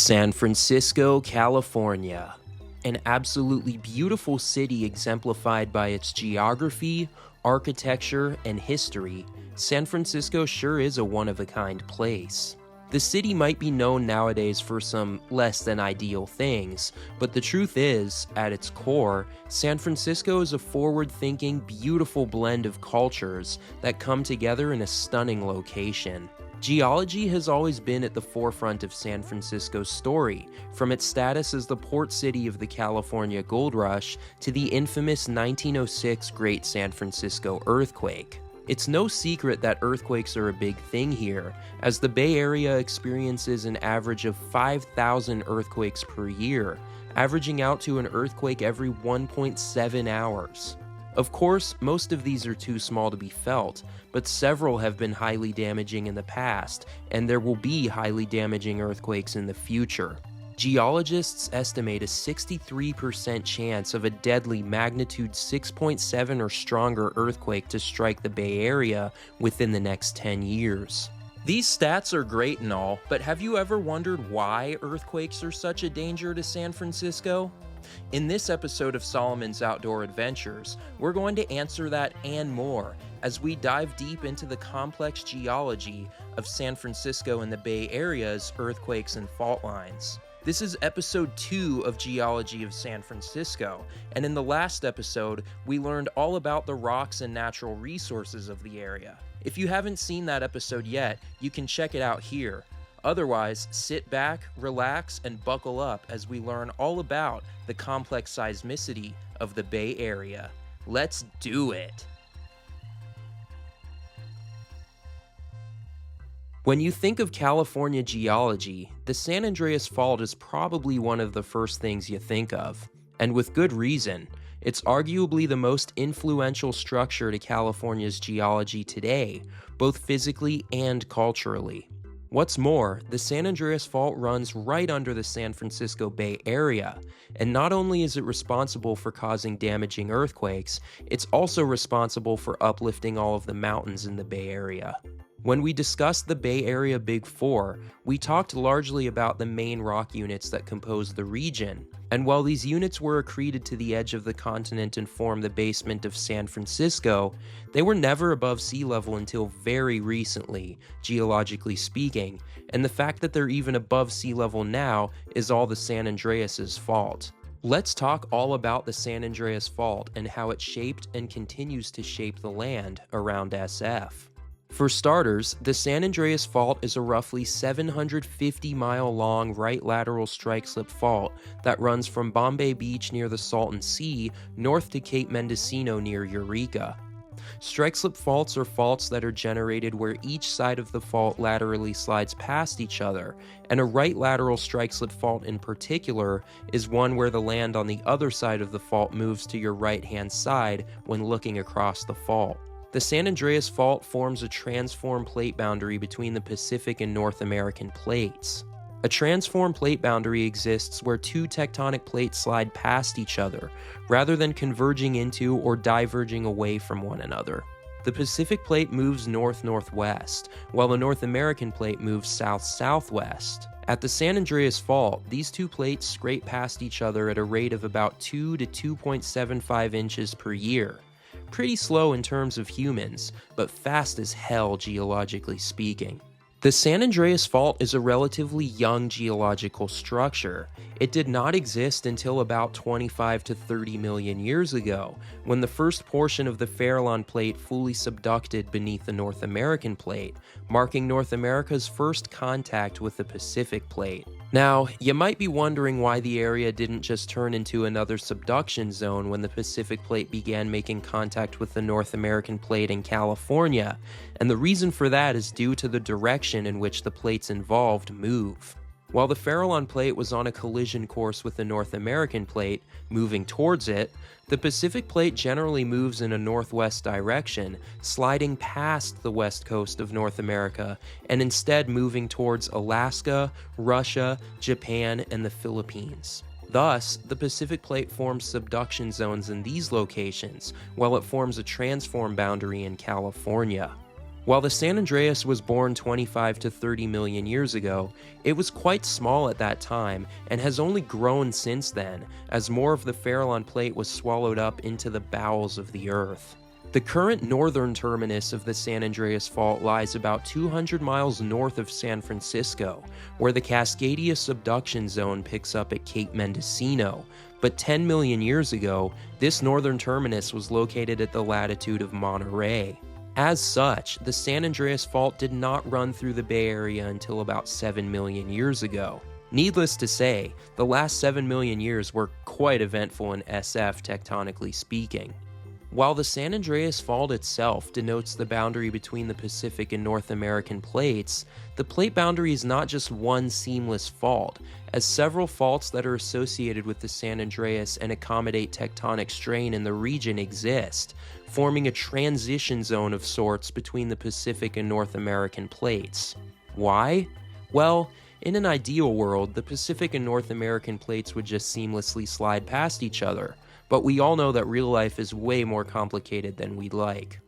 San Francisco, California. An absolutely beautiful city exemplified by its geography, architecture, and history, San Francisco sure is a one-of-a-kind place. The city might be known nowadays for some less than ideal things, but the truth is, at its core, San Francisco is a forward-thinking, beautiful blend of cultures that come together in a stunning location. Geology has always been at the forefront of San Francisco's story, from its status as the port city of the California Gold Rush to the infamous 1906 Great San Francisco earthquake. It's no secret that earthquakes are a big thing here, as the Bay Area experiences an average of 5,000 earthquakes per year, averaging out to an earthquake every 1.7 hours. Of course, most of these are too small to be felt, but several have been highly damaging in the past, and there will be highly damaging earthquakes in the future. Geologists estimate a 63% chance of a deadly magnitude 6.7 or stronger earthquake to strike the Bay Area within the next 10 years. These stats are great and all, but have you ever wondered why earthquakes are such a danger to San Francisco? In this episode of Solomon's Outdoor Adventures, we're going to answer that and more as we dive deep into the complex geology of San Francisco and the Bay Area's earthquakes and fault lines. This is episode 2 of Geology of San Francisco, and in the last episode, we learned all about the rocks and natural resources of the area. If you haven't seen that episode yet, you can check it out here. Otherwise, sit back, relax, and buckle up as we learn all about the complex seismicity of the Bay Area. Let's do it! When you think of California geology, the San Andreas Fault is probably one of the first things you think of. And with good reason. It's arguably the most influential structure to California's geology today, both physically and culturally. What's more, the San Andreas Fault runs right under the San Francisco Bay Area, and not only is it responsible for causing damaging earthquakes, it's also responsible for uplifting all of the mountains in the Bay Area. When we discussed the Bay Area Big Four, we talked largely about the main rock units that compose the region, and while these units were accreted to the edge of the continent and formed the basement of San Francisco, they were never above sea level until very recently, geologically speaking, and the fact that they're even above sea level now is all the San Andreas' fault. Let's talk all about the San Andreas Fault and how it shaped and continues to shape the land around SF. For starters, the San Andreas Fault is a roughly 750-mile-long right lateral strike-slip fault that runs from Bombay Beach near the Salton Sea north to Cape Mendocino near Eureka. Strike-slip faults are faults that are generated where each side of the fault laterally slides past each other, and a right lateral strike-slip fault in particular is one where the land on the other side of the fault moves to your right-hand side when looking across the fault. The San Andreas Fault forms a transform plate boundary between the Pacific and North American plates. A transform plate boundary exists where two tectonic plates slide past each other, rather than converging into or diverging away from one another. The Pacific plate moves north-northwest, while the North American plate moves south-southwest. At the San Andreas Fault, these two plates scrape past each other at a rate of about 2 to 2.75 inches per year. Pretty slow in terms of humans, but fast as hell geologically speaking. The San Andreas Fault is a relatively young geological structure. It did not exist until about 25 to 30 million years ago, when the first portion of the Farallon Plate fully subducted beneath the North American Plate, marking North America's first contact with the Pacific Plate. Now, you might be wondering why the area didn't just turn into another subduction zone when the Pacific Plate began making contact with the North American Plate in California, and the reason for that is due to the direction in which the plates involved move. While the Farallon Plate was on a collision course with the North American Plate, moving towards it, the Pacific Plate generally moves in a northwest direction, sliding past the west coast of North America, and instead moving towards Alaska, Russia, Japan, and the Philippines. Thus, the Pacific Plate forms subduction zones in these locations, while it forms a transform boundary in California. While the San Andreas was born 25 to 30 million years ago, it was quite small at that time and has only grown since then, as more of the Farallon plate was swallowed up into the bowels of the Earth. The current northern terminus of the San Andreas Fault lies about 200 miles north of San Francisco, where the Cascadia subduction zone picks up at Cape Mendocino, but 10 million years ago, this northern terminus was located at the latitude of Monterey. As such, the San Andreas Fault did not run through the Bay Area until about 7 million years ago. Needless to say, the last 7 million years were quite eventful in SF tectonically speaking. While the San Andreas Fault itself denotes the boundary between the Pacific and North American plates, the plate boundary is not just one seamless fault, as several faults that are associated with the San Andreas and accommodate tectonic strain in the region exist, forming a transition zone of sorts between the Pacific and North American plates. Why? Well, in an ideal world, the Pacific and North American plates would just seamlessly slide past each other, but we all know that real life is way more complicated than we'd like.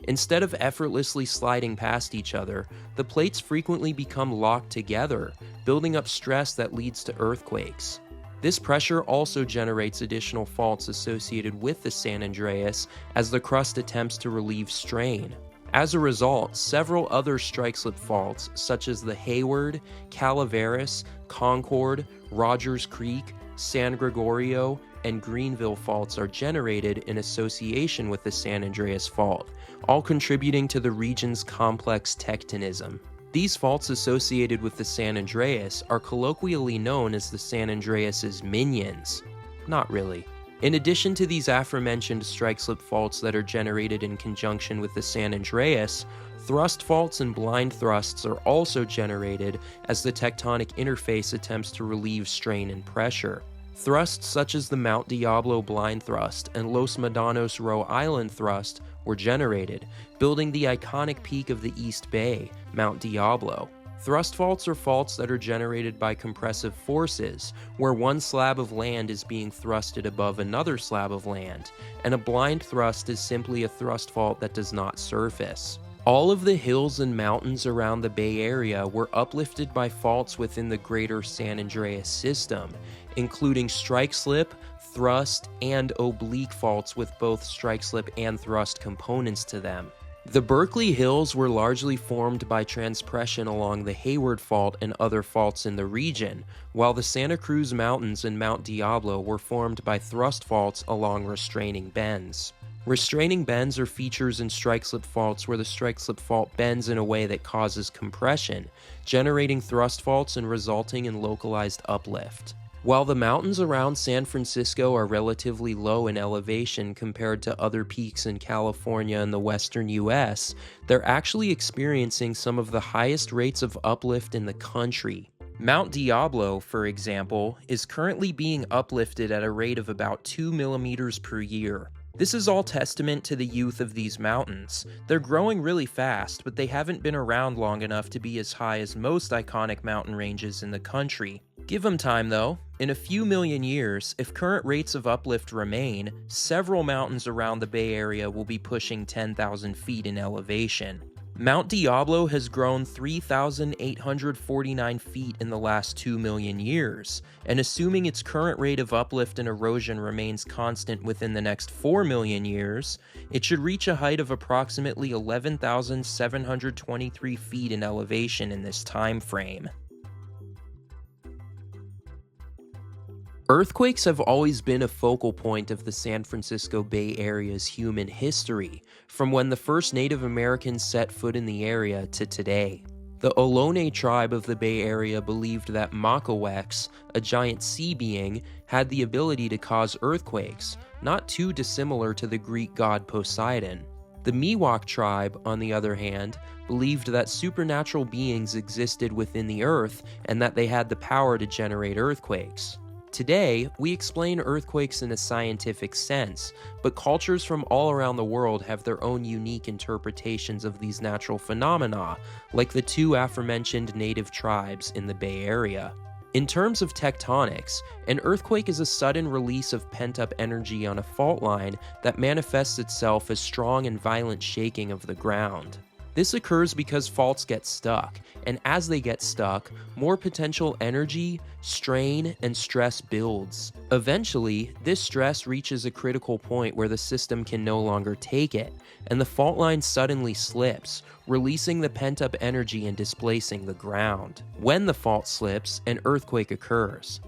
Instead of effortlessly sliding past each other, the plates frequently become locked together, building up stress that leads to earthquakes. This pressure also generates additional faults associated with the San Andreas as the crust attempts to relieve strain. As a result, several other strike-slip faults, such as the Hayward, Calaveras, Concord, Rogers Creek, San Gregorio, and Greenville faults are generated in association with the San Andreas Fault, all contributing to the region's complex tectonism. These faults associated with the San Andreas are colloquially known as the San Andreas's minions. Not really. In addition to these aforementioned strike-slip faults that are generated in conjunction with the San Andreas, thrust faults and blind thrusts are also generated as the tectonic interface attempts to relieve strain and pressure. Thrusts such as the Mount Diablo blind thrust and Los Medanos Roe Island thrust were generated, building the iconic peak of the East Bay, Mount Diablo. Thrust faults are faults that are generated by compressive forces, where one slab of land is being thrusted above another slab of land, and a blind thrust is simply a thrust fault that does not surface. All of the hills and mountains around the Bay Area were uplifted by faults within the greater San Andreas system, including strike-slip, thrust, and oblique faults with both strike-slip and thrust components to them. The Berkeley Hills were largely formed by transpression along the Hayward Fault and other faults in the region, while the Santa Cruz Mountains and Mount Diablo were formed by thrust faults along restraining bends. Restraining bends are features in strike-slip faults where the strike-slip fault bends in a way that causes compression, generating thrust faults and resulting in localized uplift. While the mountains around San Francisco are relatively low in elevation compared to other peaks in California and the western US, they're actually experiencing some of the highest rates of uplift in the country. Mount Diablo, for example, is currently being uplifted at a rate of about 2 millimeters per year. This is all testament to the youth of these mountains. They're growing really fast, but they haven't been around long enough to be as high as most iconic mountain ranges in the country. Give them time though. In a few million years, if current rates of uplift remain, several mountains around the Bay Area will be pushing 10,000 feet in elevation. Mount Diablo has grown 3,849 feet in the last 2 million years, and assuming its current rate of uplift and erosion remains constant within the next 4 million years, it should reach a height of approximately 11,723 feet in elevation in this time frame. Earthquakes have always been a focal point of the San Francisco Bay Area's human history, from when the first Native Americans set foot in the area to today. The Ohlone tribe of the Bay Area believed that Makaweks, a giant sea being, had the ability to cause earthquakes, not too dissimilar to the Greek god Poseidon. The Miwok tribe, on the other hand, believed that supernatural beings existed within the earth and that they had the power to generate earthquakes. Today, we explain earthquakes in a scientific sense, but cultures from all around the world have their own unique interpretations of these natural phenomena, like the two aforementioned native tribes in the Bay Area. In terms of tectonics, an earthquake is a sudden release of pent-up energy on a fault line that manifests itself as strong and violent shaking of the ground. This occurs because faults get stuck, and as they get stuck, more potential energy, strain, and stress builds. Eventually, this stress reaches a critical point where the system can no longer take it, and the fault line suddenly slips, releasing the pent-up energy and displacing the ground. When the fault slips, an earthquake occurs.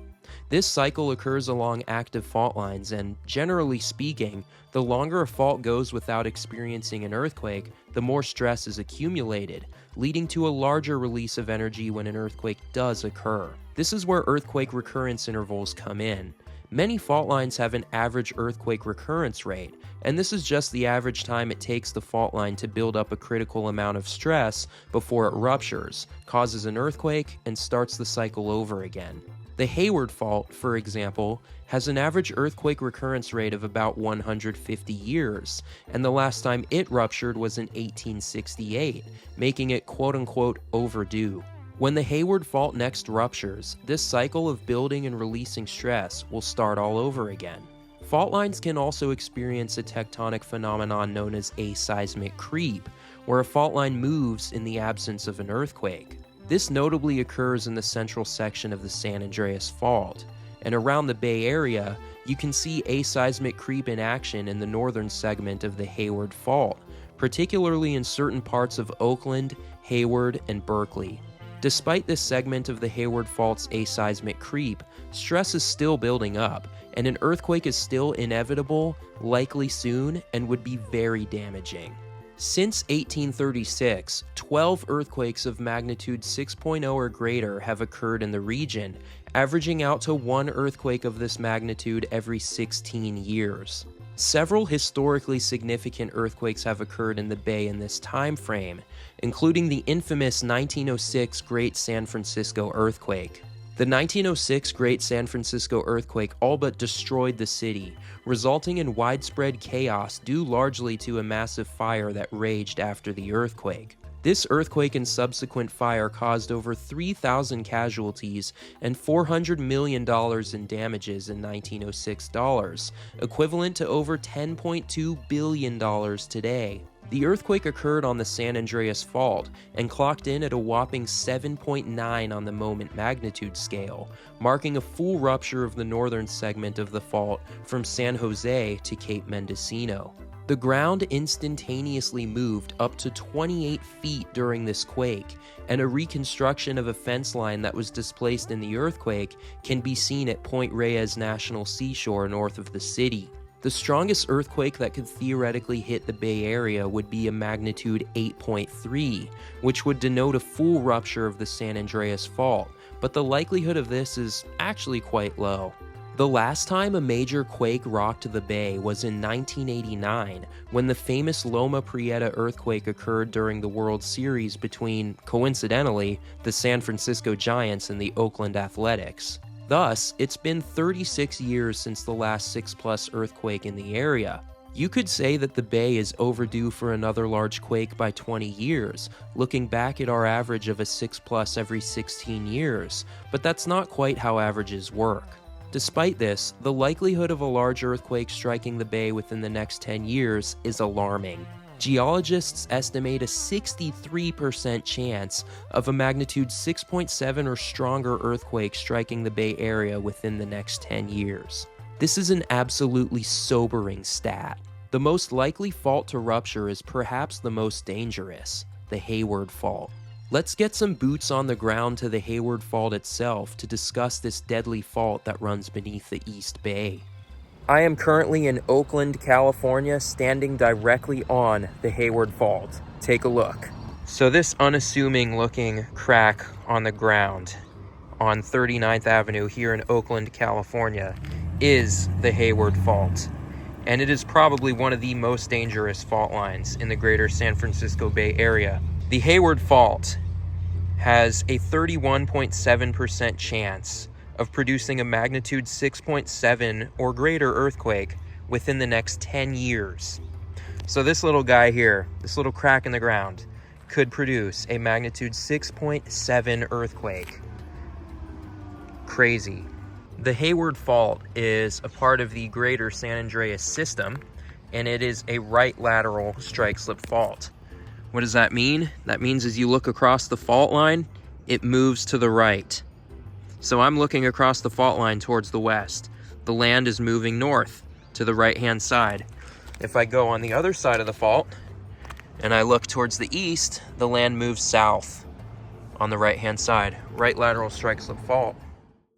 This cycle occurs along active fault lines, and generally speaking, the longer a fault goes without experiencing an earthquake, the more stress is accumulated, leading to a larger release of energy when an earthquake does occur. This is where earthquake recurrence intervals come in. Many fault lines have an average earthquake recurrence rate, and this is just the average time it takes the fault line to build up a critical amount of stress before it ruptures, causes an earthquake, and starts the cycle over again. The Hayward Fault, for example, has an average earthquake recurrence rate of about 150 years, and the last time it ruptured was in 1868, making it quote-unquote overdue. When the Hayward Fault next ruptures, this cycle of building and releasing stress will start all over again. Fault lines can also experience a tectonic phenomenon known as a seismic creep, where a fault line moves in the absence of an earthquake. This notably occurs in the central section of the San Andreas Fault, and around the Bay Area, you can see aseismic creep in action in the northern segment of the Hayward Fault, particularly in certain parts of Oakland, Hayward, and Berkeley. Despite this segment of the Hayward Fault's aseismic creep, stress is still building up, and an earthquake is still inevitable, likely soon, and would be very damaging. Since 1836, 12 earthquakes of magnitude 6.0 or greater have occurred in the region, averaging out to one earthquake of this magnitude every 16 years. Several historically significant earthquakes have occurred in the Bay in this time frame, including the infamous 1906 Great San Francisco earthquake. The 1906 Great San Francisco earthquake all but destroyed the city, resulting in widespread chaos due largely to a massive fire that raged after the earthquake. This earthquake and subsequent fire caused over 3,000 casualties and $400 million in damages in 1906 dollars, equivalent to over $10.2 billion today. The earthquake occurred on the San Andreas Fault and clocked in at a whopping 7.9 on the moment magnitude scale, marking a full rupture of the northern segment of the fault from San Jose to Cape Mendocino. The ground instantaneously moved up to 28 feet during this quake, and a reconstruction of a fence line that was displaced in the earthquake can be seen at Point Reyes National Seashore north of the city. The strongest earthquake that could theoretically hit the Bay Area would be a magnitude 8.3, which would denote a full rupture of the San Andreas Fault, but the likelihood of this is actually quite low. The last time a major quake rocked the Bay was in 1989, when the famous Loma Prieta earthquake occurred during the World Series between, coincidentally, the San Francisco Giants and the Oakland Athletics. Thus, it's been 36 years since the last 6+ earthquake in the area. You could say that the Bay is overdue for another large quake by 20 years, looking back at our average of a 6+ every 16 years, but that's not quite how averages work. Despite this, the likelihood of a large earthquake striking the Bay within the next 10 years is alarming. Geologists estimate a 63% chance of a magnitude 6.7 or stronger earthquake striking the Bay Area within the next 10 years. This is an absolutely sobering stat. The most likely fault to rupture is perhaps the most dangerous, the Hayward Fault. Let's get some boots on the ground to the Hayward Fault itself to discuss this deadly fault that runs beneath the East Bay. I am currently in Oakland, California, standing directly on the Hayward Fault. Take a look. So this unassuming looking crack on the ground on 39th Avenue here in Oakland, California is the Hayward Fault. And it is probably one of the most dangerous fault lines in the greater San Francisco Bay Area. The Hayward Fault has a 31.7% chance of producing a magnitude 6.7 or greater earthquake within the next 10 years. So this little guy here, this little crack in the ground, could produce a magnitude 6.7 earthquake. Crazy. The Hayward Fault is a part of the greater San Andreas system, and it is a right lateral strike-slip fault. What does that mean? That means as you look across the fault line, it moves to the right. So I'm looking across the fault line towards the west. The land is moving north to the right-hand side. If I go on the other side of the fault and I look towards the east, the land moves south on the right-hand side. Right lateral strikes the fault.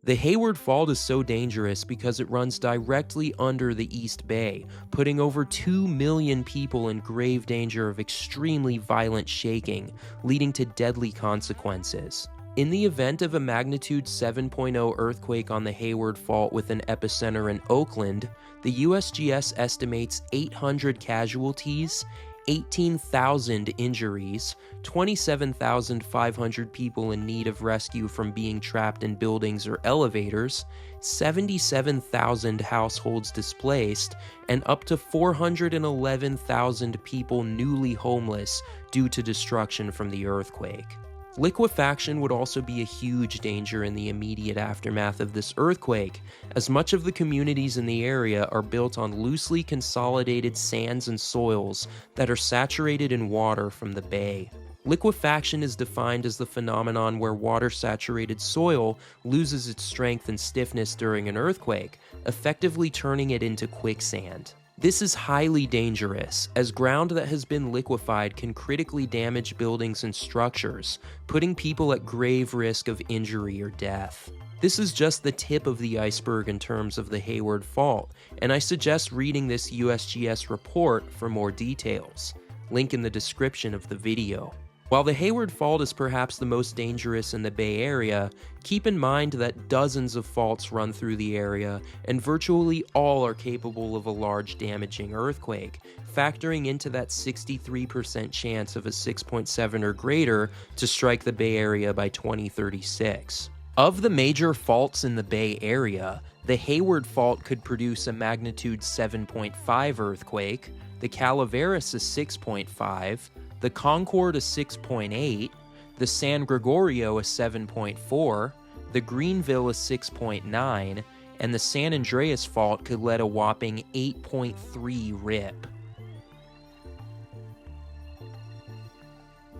The Hayward Fault is so dangerous because it runs directly under the East Bay, putting over 2 million people in grave danger of extremely violent shaking, leading to deadly consequences. In the event of a magnitude 7.0 earthquake on the Hayward Fault with an epicenter in Oakland, the USGS estimates 800 casualties, 18,000 injuries, 27,500 people in need of rescue from being trapped in buildings or elevators, 77,000 households displaced, and up to 411,000 people newly homeless due to destruction from the earthquake. Liquefaction would also be a huge danger in the immediate aftermath of this earthquake, as much of the communities in the area are built on loosely consolidated sands and soils that are saturated in water from the bay. Liquefaction is defined as the phenomenon where water-saturated soil loses its strength and stiffness during an earthquake, effectively turning it into quicksand. This is highly dangerous, as ground that has been liquefied can critically damage buildings and structures, putting people at grave risk of injury or death. This is just the tip of the iceberg in terms of the Hayward Fault, and I suggest reading this USGS report for more details. Link in the description of the video. While the Hayward Fault is perhaps the most dangerous in the Bay Area, keep in mind that dozens of faults run through the area, and virtually all are capable of a large damaging earthquake, factoring into that 63% chance of a 6.7 or greater to strike the Bay Area by 2036. Of the major faults in the Bay Area, the Hayward Fault could produce a magnitude 7.5 earthquake, the Calaveras a 6.5, the Concord a 6.8, the San Gregorio a 7.4, the Greenville a 6.9, and the San Andreas Fault could let a whopping 8.3 rip.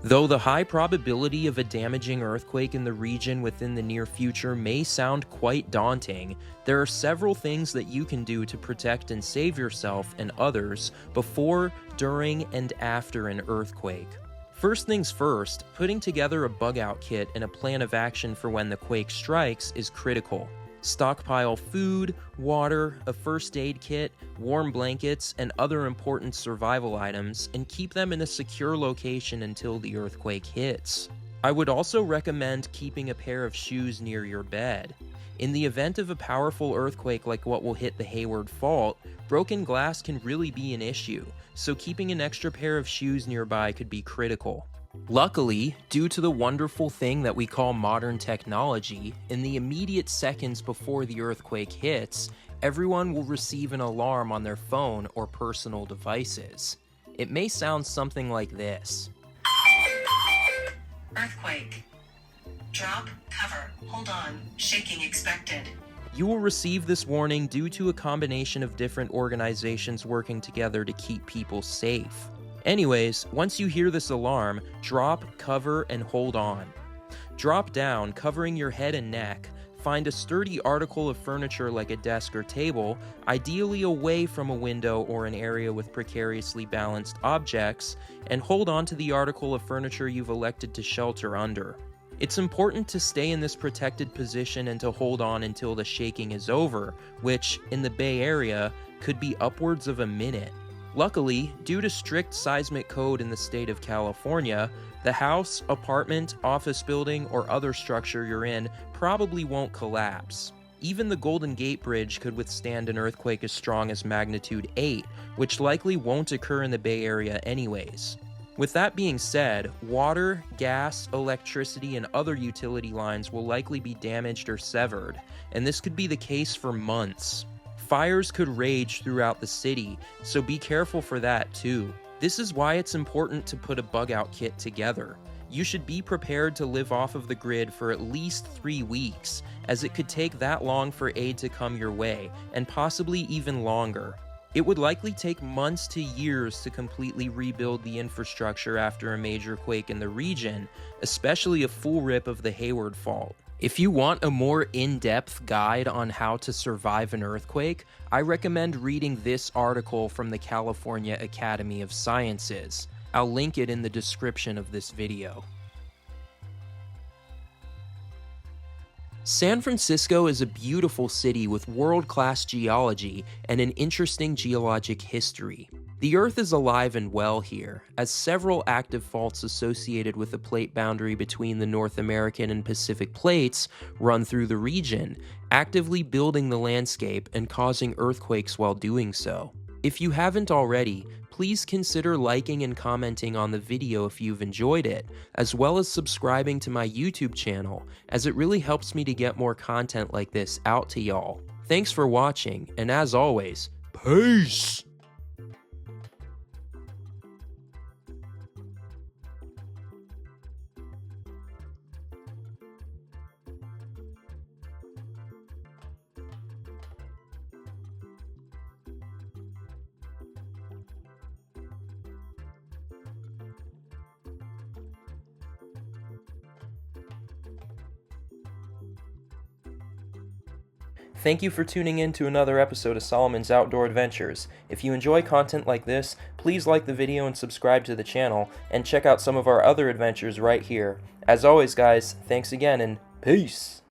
Though the high probability of a damaging earthquake in the region within the near future may sound quite daunting, there are several things that you can do to protect and save yourself and others before, during, and after an earthquake. First things first, putting together a bug-out kit and a plan of action for when the quake strikes is critical. Stockpile food, water, a first aid kit, warm blankets, and other important survival items, and keep them in a secure location until the earthquake hits. I would also recommend keeping a pair of shoes near your bed. In the event of a powerful earthquake like what will hit the Hayward Fault, broken glass can really be an issue, so keeping an extra pair of shoes nearby could be critical. Luckily, due to the wonderful thing that we call modern technology, in the immediate seconds before the earthquake hits, everyone will receive an alarm on their phone or personal devices. It may sound something like this. Earthquake. Drop, cover, hold on, shaking expected. You will receive this warning due to a combination of different organizations working together to keep people safe. Anyways, once you hear this alarm, drop, cover, and hold on. Drop down, covering your head and neck. Find a sturdy article of furniture like a desk or table, ideally away from a window or an area with precariously balanced objects, and hold on to the article of furniture you've elected to shelter under. It's important to stay in this protected position and to hold on until the shaking is over, which, in the Bay Area, could be upwards of a minute. Luckily, due to strict seismic code in the state of California, the house, apartment, office building, or other structure you're in probably won't collapse. Even the Golden Gate Bridge could withstand an earthquake as strong as magnitude 8, which likely won't occur in the Bay Area anyways. With that being said, water, gas, electricity, and other utility lines will likely be damaged or severed, and this could be the case for months. Fires could rage throughout the city, so be careful for that too. This is why it's important to put a bug-out kit together. You should be prepared to live off of the grid for at least 3 weeks, as it could take that long for aid to come your way, and possibly even longer. It would likely take months to years to completely rebuild the infrastructure after a major quake in the region, especially a full rip of the Hayward Fault. If you want a more in-depth guide on how to survive an earthquake, I recommend reading this article from the California Academy of Sciences. I'll link it in the description of this video. San Francisco is a beautiful city with world-class geology and an interesting geologic history. The Earth is alive and well here, as several active faults associated with the plate boundary between the North American and Pacific plates run through the region, actively building the landscape and causing earthquakes while doing so. If you haven't already, please consider liking and commenting on the video if you've enjoyed it, as well as subscribing to my YouTube channel, as it really helps me to get more content like this out to y'all. Thanks for watching, and as always, peace! Thank you for tuning in to another episode of Solomon's Outdoor Adventures. If you enjoy content like this, please like the video and subscribe to the channel, and check out some of our other adventures right here. As always guys, thanks again and peace!